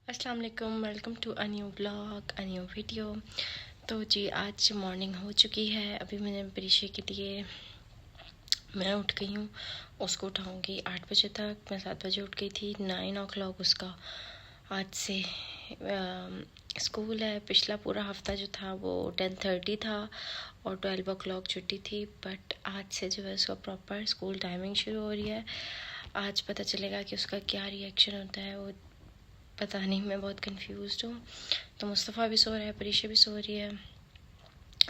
अस्सलाम वालेकुम, welcome to a new blog, a new video. तो जी आज मॉर्निंग हो चुकी है। अभी मैंने परीक्षा के लिए मैं उठ गई हूँ। उसको उठाऊँगी 8 बजे तक। मैं 7 बजे उठ गई थी। 9 o'clock उसका आज से स्कूल है। पिछला पूरा हफ्ता जो था वो 10:30 था और 12 o'clock छुट्टी थी। बट आज से जो है उसका प्रॉपर स्कूल टाइमिंग शुरू हो रही है। आज पता चलेगा कि उसका क्या रिएक्शन होता है, वो पता नहीं। मैं बहुत कंफ्यूज्ड हूँ। तो मुस्तफ़ा भी सो रहा है, परीक्षा भी सो रही है।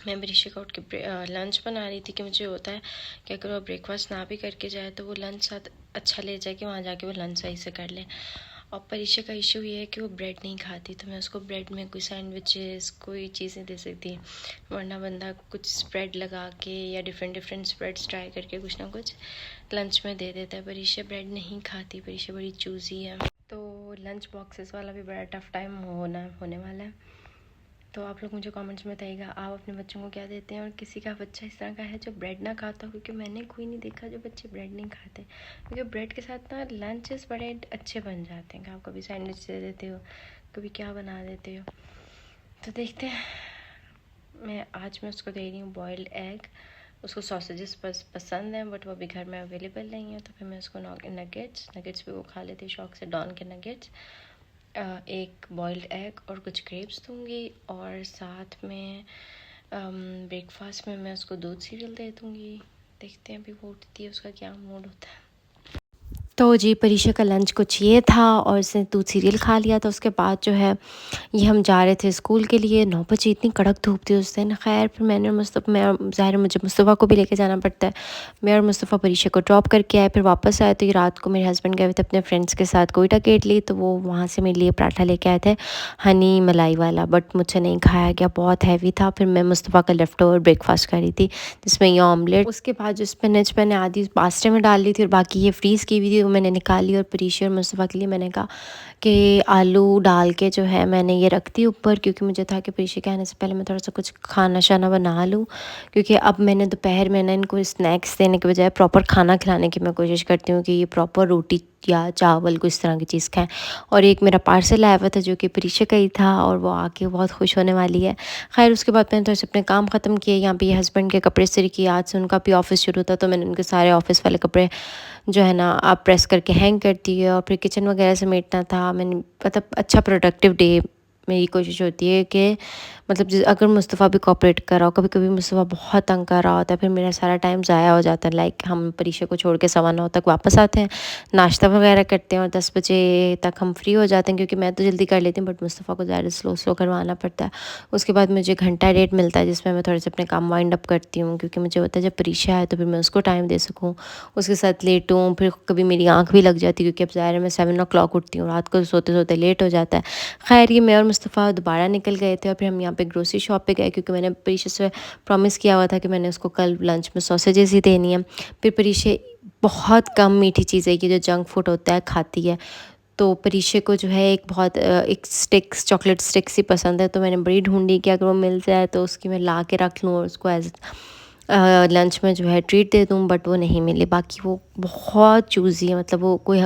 मैं परीक्षा का उठ के लंच बना रही थी कि मुझे होता है कि अगर वो ब्रेकफास्ट ना भी करके जाए तो वो लंच साथ अच्छा ले जाए कि वहाँ जाके वो लंच सही से कर ले। और परीक्षा का इशू ये है कि वो ब्रेड नहीं खाती, तो मैं उसको ब्रेड में कोई सैंडविचेस कोई चीज़ें दे सकती, वरना बंदा कुछ स्प्रेड लगा के या डिफरेंट डिफरेंट स्प्रेड्स ट्राई करके कुछ ना कुछ लंच में दे देता है। परीक्षा ब्रेड नहीं खाती, परीक्षा बड़ी चूज़ी है। तो लंच बॉक्सेस वाला भी बड़ा टफ़ टाइम होने वाला है। तो आप लोग मुझे कमेंट्स में बताइएगा आप अपने बच्चों को क्या देते हैं, और किसी का बच्चा इस तरह का है जो ब्रेड ना खाता हो, क्योंकि मैंने कोई नहीं देखा जो बच्चे ब्रेड नहीं खाते। क्योंकि ब्रेड के साथ ना लंचेस बड़े अच्छे बन जाते हैं। आप कभी सैंडविच दे देते हो, कभी क्या बना देते हो। तो देखते हैं। मैं उसको दे रही हूँ बॉइल्ड एग। उसको सॉसेजेस पसंद हैं, बट वो अभी घर में अवेलेबल नहीं है। तो फिर मैं उसको नगेट्स भी वो खा लेती है शौक से, डॉन के नगेट्स, एक बॉइल्ड एग और कुछ ग्रेप्स दूँगी। और साथ में ब्रेकफास्ट में मैं उसको दूध सीरियल दे दूँगी। देखते हैं अभी वो उठती है, उसका क्या मूड होता है। तो जी परीक्षा का लंच कुछ ये था और उसने दूध सीरियल खा लिया था। उसके बाद जो है ये हम जा रहे थे स्कूल के लिए। 9 बजे इतनी कड़क धूप थी उस दिन। खैर फिर मैं ज़ाहिर मुझे मुस्तफ़ा को भी लेके जाना पड़ता है। मैं और मुस्तफ़ा परीक्षा को ड्रॉप करके आए, फिर वापस आए। तो ये रात को मेरे हस्बैंड गए थे अपने फ्रेंड्स के साथ कोयटा गेट लिए, तो वो वहाँ से मेरे लिए पराठा लेके आए थे हनी मलाई वाला, बट मुझसे नहीं खाया गया, बहुत हैवी था। फिर मैं मुस्तफ़ा का लेफ़्ट ओवर ब्रेकफास्ट करी थी जिसमें ये ऑमलेट, उसके बाद जो स्पिनच मैंने आधी पास्ते में डाल ली थी और बाकी ये फ्रीज़ की हुई थी वो मैंने निकाली। और परीक्षा और मुस्तफ़ा के लिए मैंने कहा कि आलू डाल के जो है मैंने ये रख दी ऊपर, क्योंकि मुझे था कि परीक्षा के आने से पहले मैं थोड़ा सा कुछ खाना शाना बना लूँ। क्योंकि अब मैंने दोपहर में ना इनको स्नैक्स देने के बजाय प्रॉपर खाना खिलाने की मैं कोशिश करती हूँ कि ये प्रॉपर रोटी या चावल कुछ इस तरह की चीज़ खाएं। और एक मेरा पार्सल आया हुआ था जो कि परीक्षा का ही था और वो आके बहुत खुश होने वाली है। खैर उसके बाद मैंने थोड़े से अपने काम ख़त्म किए। यहाँ पे ये हस्बैंड के कपड़े इस्त्री किए, आज से उनका भी ऑफिस शुरू था, तो मैंने उनके सारे ऑफिस वाले कपड़े जो है ना आप प्रेस करके हैंग कर दिए। और फिर किचन वगैरह समेटना था। मैंने मतलब अच्छा प्रोडक्टिव डे मेरी कोशिश होती है कि मतलब अगर मुस्तफ़ा भी कोऑपरेट कर रहा हो। कभी कभी मुस्तफ़ा बहुत तंग कर रहा होता है, फिर मेरा सारा टाइम ज़ाया हो जाता है। लाइक हम परीक्षा को छोड़ के 9:15 तक वापस आते हैं, नाश्ता वगैरह करते हैं और 10 बजे तक हम फ्री हो जाते हैं, क्योंकि मैं तो जल्दी कर लेती हूँ बट मुस्तफ़ा को ज़्यादा स्लो स्लो करवाना पड़ता है। उसके बाद मुझे घंटा डेढ़ मिलता है जिसमें मैं थोड़े से अपने काम वाइंड अप करती हूँ, क्योंकि मुझे होता है जब परीक्षा है तो फिर मैं उसको टाइम दे सकूँ, उसके साथ लेटूँ। फिर कभी मेरी आँख भी लग जाती है, क्योंकि अब ज़ाहिर है मैं 7 o'clock उठती हूँ, रात को सोते सोते लेट हो जाता है। खैर ये मैं और मुस्तफ़ा दोबारा निकल गए थे और फिर हम यहाँ पे ग्रोसरी शॉप पे गए, क्योंकि मैंने परीक्षा से प्रॉमिस किया हुआ था कि मैंने उसको कल लंच में सॉसेजेस ही देनी है। फिर परीक्षा बहुत कम मीठी चीज़ें की जो जंक फूड होता है खाती है। तो परीक्षा को जो है एक स्टिक्स चॉकलेट स्टिक्स ही पसंद है, तो मैंने बड़ी ढूंढी कि अगर वो मिल जाए तो उसकी मैं ला के रख लूँ और उसको एज लंच में जो है ट्रीट दे दूँ, बट वो नहीं मिली। बाकी वो बहुत चूज़ी है, मतलब वो कोई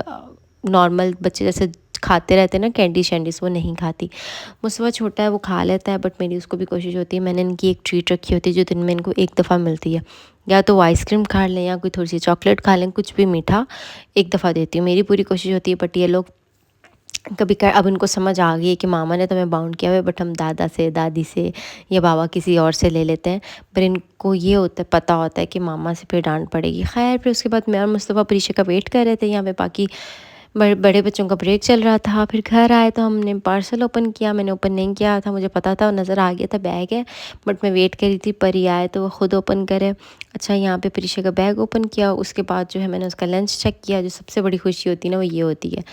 नॉर्मल बच्चे जैसे खाते रहते हैं ना कैंडी शैंडीज, वो नहीं खाती। मुझसे छोटा है वो खा लेता है, बट मेरी उसको भी कोशिश होती है। मैंने इनकी एक ट्रीट रखी होती है जो दिन में इनको एक दफ़ा मिलती है, या तो वो आइसक्रीम खा लें या कोई थोड़ी सी चॉकलेट खा लें, कुछ भी मीठा एक दफ़ा देती हूँ। मेरी पूरी कोशिश होती है, बट ये लोग कभी कर अब इनको समझ आ गई है कि मामा ने तो हमें बाउंड किया हुआ है, बट हम दादा से दादी से या बाबा किसी और से ले लेते हैं। पर इनको ये होता है, पता होता है कि मामा से फिर डांट पड़ेगी। खैर फिर उसके बाद मैं और मुस्तफ़ा परीक्षा का वेट कर रहे थे यहाँ पे, बाकी बड़े बच्चों का ब्रेक चल रहा था। फिर घर आए तो हमने पार्सल ओपन किया। मैंने ओपन नहीं किया था, मुझे पता था, नज़र आ गया था बैग है, बट मैं वेट करी थी परी आए तो वो ख़ुद ओपन करे। अच्छा यहाँ पे परीक्षा का बैग ओपन किया, उसके बाद जो है मैंने उसका लंच चेक किया। जो सबसे बड़ी खुशी होती है ना वो ये होती है,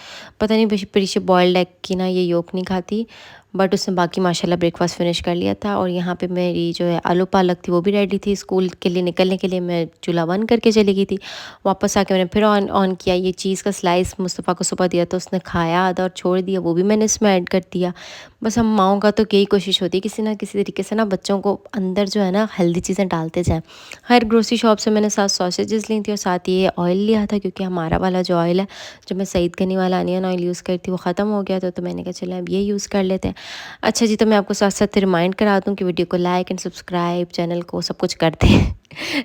पता नहीं परीक्षा बॉयल्ड एग की ना ये योक नहीं खाती, बट उसने बाकी माशाल्लाह ब्रेकफास्ट फिनिश कर लिया था। और यहाँ पे मेरी जो है आलू पालक थी वो भी रेडी थी। स्कूल के लिए निकलने के लिए मैं चूल्हा बंद करके चली गई थी। वापस आके मैंने फिर ऑन किया। ये चीज़ का स्लाइस मुस्तफ़ा को सुबह दिया तो उसने खाया आधा और छोड़ दिया, वो भी मैंने इसमें ऐड कर दिया। बस हम माओं का तो यही कोशिश होती है किसी ना किसी तरीके से ना बच्चों को अंदर जो है ना हेल्दी चीज़ें डालते जाएँ। हर ग्रोसरी शॉप से मैंने 7 सॉसेजेस ली थी और साथ ही ये ऑयल लिया था, क्योंकि हमारा वाला जो ऑयल है, जो मैं सईद गनी वाला अनियन ऑयल यूज़ करती थी, वो ख़त्म हो गया था। तो मैंने कहा चलें अब ये यूज़ कर लेते हैं। अच्छा जी, तो मैं आपको साथ साथ रिमाइंड करा दूँ कि वीडियो को लाइक एंड सब्सक्राइब, चैनल को सब कुछ करते हैं।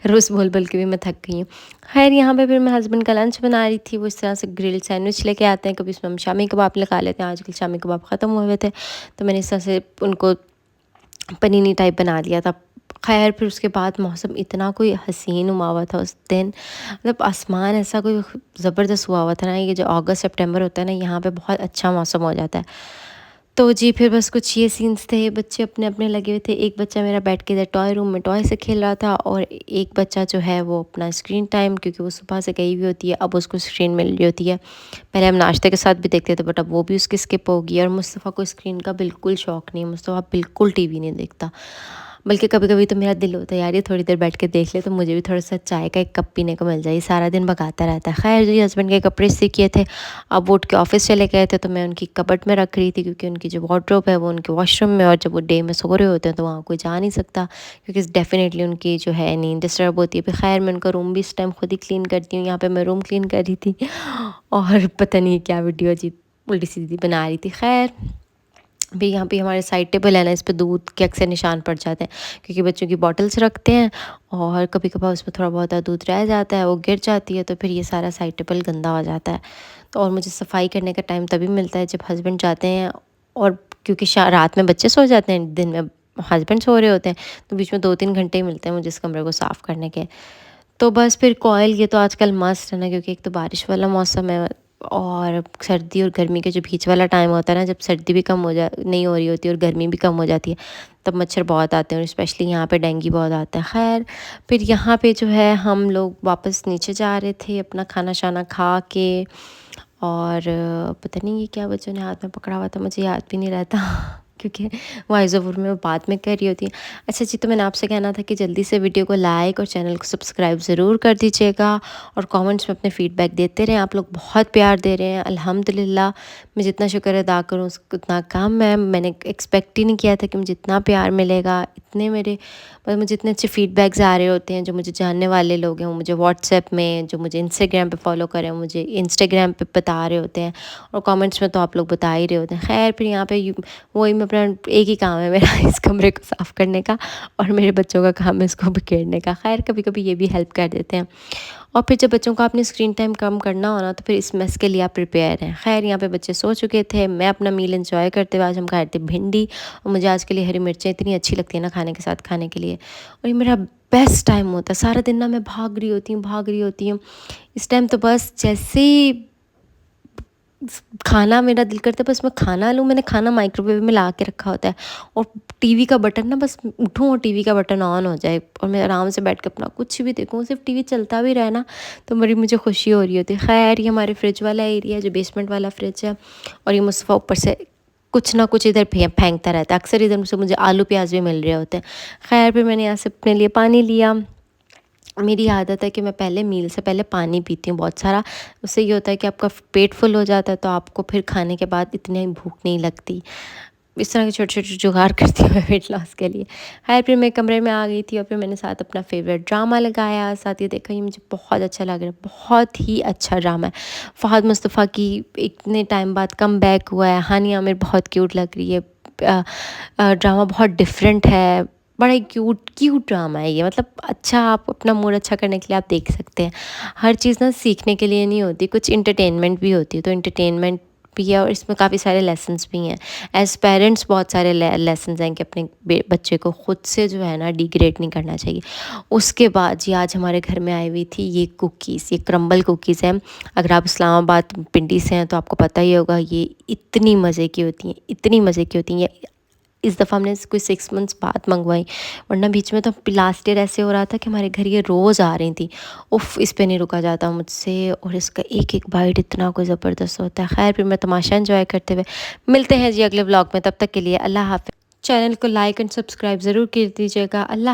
रोज़ बोल बोल के भी मैं थक गई हूँ। खैर यहाँ पे फिर मैं हस्बैंड का लंच बना रही थी। वो इस तरह से ग्रिल्ड सैंडविच लेके आते हैं, कभी इसमें हम शामी कबाब लगा लेते हैं। आजकल शामी कबाब ख़त्म हुए थे तो मैंने इस तरह से उनको पनीनी टाइप बना दिया था। खैर फिर उसके बाद मौसम इतना कोई हसीन हुआ हुआ था उस दिन, मतलब आसमान ऐसा कोई ज़बरदस्त हुआ हुआ था ना। ये जो अगस्त सितंबर होता है ना, यहाँ पे बहुत अच्छा मौसम हो जाता है। तो जी फिर बस कुछ ये सीन्स थे। बच्चे अपने अपने लगे हुए थे। एक बच्चा मेरा बैठ के इधर टॉय रूम में टॉय से खेल रहा था, और एक बच्चा जो है वो अपना स्क्रीन टाइम, क्योंकि वो सुबह से गई हुई होती है, अब उसको स्क्रीन मिल रही होती है। पहले हम नाश्ते के साथ भी देखते थे बट अब वो भी उसकी स्किप होगी। और मुस्तफ़ा को स्क्रीन का बिल्कुल शौक़ नहीं है। मुस्तफ़ा बिल्कुल टीवी नहीं देखता, बल्कि कभी कभी तो मेरा दिल होता है यार ये थोड़ी देर बैठ के देख ले तो मुझे भी थोड़ा सा चाय का एक कप पीने को मिल जाए। सारा दिन भगाता रहता है। खैर जी, हस्बैंड के कपड़े इस्त्री किए थे, अब वो उठ के ऑफिस चले गए थे, तो मैं उनकी कबर्ड में रख रही थी, क्योंकि उनकी जो वार्डरोब है वो उनके वॉशरूम में, और जब वो डे में सो रहे होते हैं तो वहाँ कोई जा नहीं सकता, क्योंकि डेफिनेटली उनकी जो है नींद डिस्टर्ब होती है। फिर खैर मैं उनका रूम भी इस टाइम खुद ही क्लीन करती हूँ। यहाँ पर मैं रूम क्लीन कर रही थी और पता नहीं क्या वीडियो जी उल्टी सीधी बना रही थी। खैर भी यहाँ पे हमारे साइड टेबल है ना, इस पे दूध के अक्सर निशान पड़ जाते हैं, क्योंकि बच्चों की बॉटल्स रखते हैं और कभी कभार उसमें थोड़ा बहुत दूध रह जाता है, वो गिर जाती है, तो फिर ये सारा साइड टेबल गंदा हो जाता है। तो और मुझे सफाई करने का टाइम तभी मिलता है जब हस्बैंड जाते हैं, और क्योंकि रात में बच्चे सो जाते हैं, दिन में हस्बैंड सो रहे होते हैं, तो बीच में 2-3 घंटे ही मिलते हैं मुझे इस कमरे को साफ़ करने के। तो बस फिर कॉयल ये तो आजकल मस्त है ना, क्योंकि एक तो बारिश वाला मौसम है, और सर्दी और गर्मी के जो बीच वाला टाइम होता है ना, जब सर्दी भी कम हो जा नहीं हो रही होती और गर्मी भी कम हो जाती है, तब मच्छर बहुत आते हैं, और स्पेशली यहाँ पे डेंगू बहुत आता है। खैर फिर यहाँ पे जो है हम लोग वापस नीचे जा रहे थे अपना खाना शाना खा के, और पता नहीं ये क्या बच्चों ने हाथ में पकड़ा हुआ था, मुझे याद भी नहीं रहता क्योंकि वॉइस ओवर में वो बाद में कर रही होती है। अच्छा जी, तो मैंने आपसे कहना था कि जल्दी से वीडियो को लाइक और चैनल को सब्सक्राइब ज़रूर कर दीजिएगा, और कमेंट्स में अपने फ़ीडबैक देते रहें। आप लोग बहुत प्यार दे रहे हैं, अल्हम्दुलिल्लाह। मैं जितना शुक्र अदा करूँ उतना कम है। मैंने एक्सपेक्ट ही नहीं किया था कि मुझे इतना प्यार मिलेगा। इतने मेरे मतलब मुझे इतने अच्छे फ़ीडबैक्स आ रहे होते हैं। जो मुझे जानने वाले लोग हैं वो मुझे व्हाट्सएप में, जो मुझे इंस्टाग्राम पे फॉलो करें वो मुझे इंस्टाग्राम पे बता रहे होते हैं, और कमेंट्स में तो आप लोग बता ही रहे होते हैं। खैर फिर यहाँ पे वही मैं अपना एक ही काम है मेरा इस कमरे को साफ़ करने का, और मेरे बच्चों का काम है इसको बिखेरने का। खैर कभी कभी ये भी हेल्प कर देते हैं। और फिर जब बच्चों को आपने स्क्रीन टाइम कम करना हो ना, तो फिर इस मेस के लिए आप प्रिपेयर हैं। खैर यहाँ पे बच्चे सो चुके थे, मैं अपना मील एंजॉय करते हुए, आज हम खाए थे भिंडी, और मुझे आज के लिए हरी मिर्चें इतनी अच्छी लगती है ना खाने के साथ खाने के लिए, और ये मेरा बेस्ट टाइम होता है। सारा दिन ना मैं भाग रही होती हूँ। इस टाइम तो बस जैसे ही खाना मेरा दिल करता है बस मैं खाना लूँ। मैंने खाना माइक्रोवेव में ला के रखा होता है, और टीवी का बटन ना बस उठूँ और टीवी का बटन ऑन हो जाए, और मैं आराम से बैठ के अपना कुछ भी देखूँ, सिर्फ टीवी चलता भी रहे ना, तो बड़ी मुझे खुशी हो रही होती है। खैर ये हमारे फ्रिज वाला एरिया, जो बेसमेंट वाला फ्रिज है, और ये मुस्तफ़ा ऊपर से कुछ ना कुछ इधर फेंकता रहता है। अक्सर इधर से मुझे आलू प्याज भी मिल रहे होते हैं। खैर फिर मैंने यहाँ से अपने लिए पानी लिया। मेरी आदत है कि मैं पहले मील से पहले पानी पीती हूँ बहुत सारा। उससे ये होता है कि आपका पेट फुल हो जाता है, तो आपको फिर खाने के बाद इतनी भूख नहीं लगती। इस तरह के छोटे-छोटे जुगाड़ करती हूँ मैं वेट लॉस के लिए। खैर फिर मैं कमरे में आ गई थी, और फिर मैंने साथ अपना फ़ेवरेट ड्रामा लगाया। साथ ही देखा ये मुझे बहुत अच्छा लग रहा है, बहुत ही अच्छा ड्रामा है। फ़हद मुस्तफ़ा की इतने टाइम बाद कमबैक हुआ है। हानिया आमिर बहुत क्यूट लग रही है। ड्रामा बहुत डिफरेंट है, बड़ा ही क्यूट ड्रामा है ये। मतलब अच्छा, आप अपना मूड अच्छा करने के लिए आप देख सकते हैं। हर चीज़ ना सीखने के लिए नहीं होती, कुछ इंटरटेनमेंट भी होती है, तो इंटरटेनमेंट भी है, और इसमें काफ़ी सारे लेसन्स भी हैं। एज़ पेरेंट्स बहुत सारे लेसन्स हैं कि अपने बच्चे को खुद से जो है ना डिग्रेड नहीं करना चाहिए। उसके बाद जी आज हमारे घर में आई हुई थी ये कुकीज़, ये क्रम्बल कुकीज़ हैं। अगर आप इस्लामाबाद पिंडी से हैं तो आपको पता ही होगा, ये इतनी मज़े की होती हैं, इतनी मज़े की होती हैं। इस दफ़ा हमने कोई 6 मंथ्स बाद मंगवाई, वरना बीच में तो लास्ट ईयर ऐसे हो रहा था कि हमारे घर ये रोज़ आ रही थी। उफ़, इस पे नहीं रुका जाता मुझसे, और इसका एक-एक बाइट इतना कोई ज़बरदस्त होता है। ख़ैर फिर मैं तमाशा एंजॉय करते हुए मिलते हैं जी अगले व्लॉग में, तब तक के लिए अल्लाह हाफ़िज़। चैनल को लाइक एंड सब्सक्राइब ज़रूर कर दीजिएगा। अल्लाह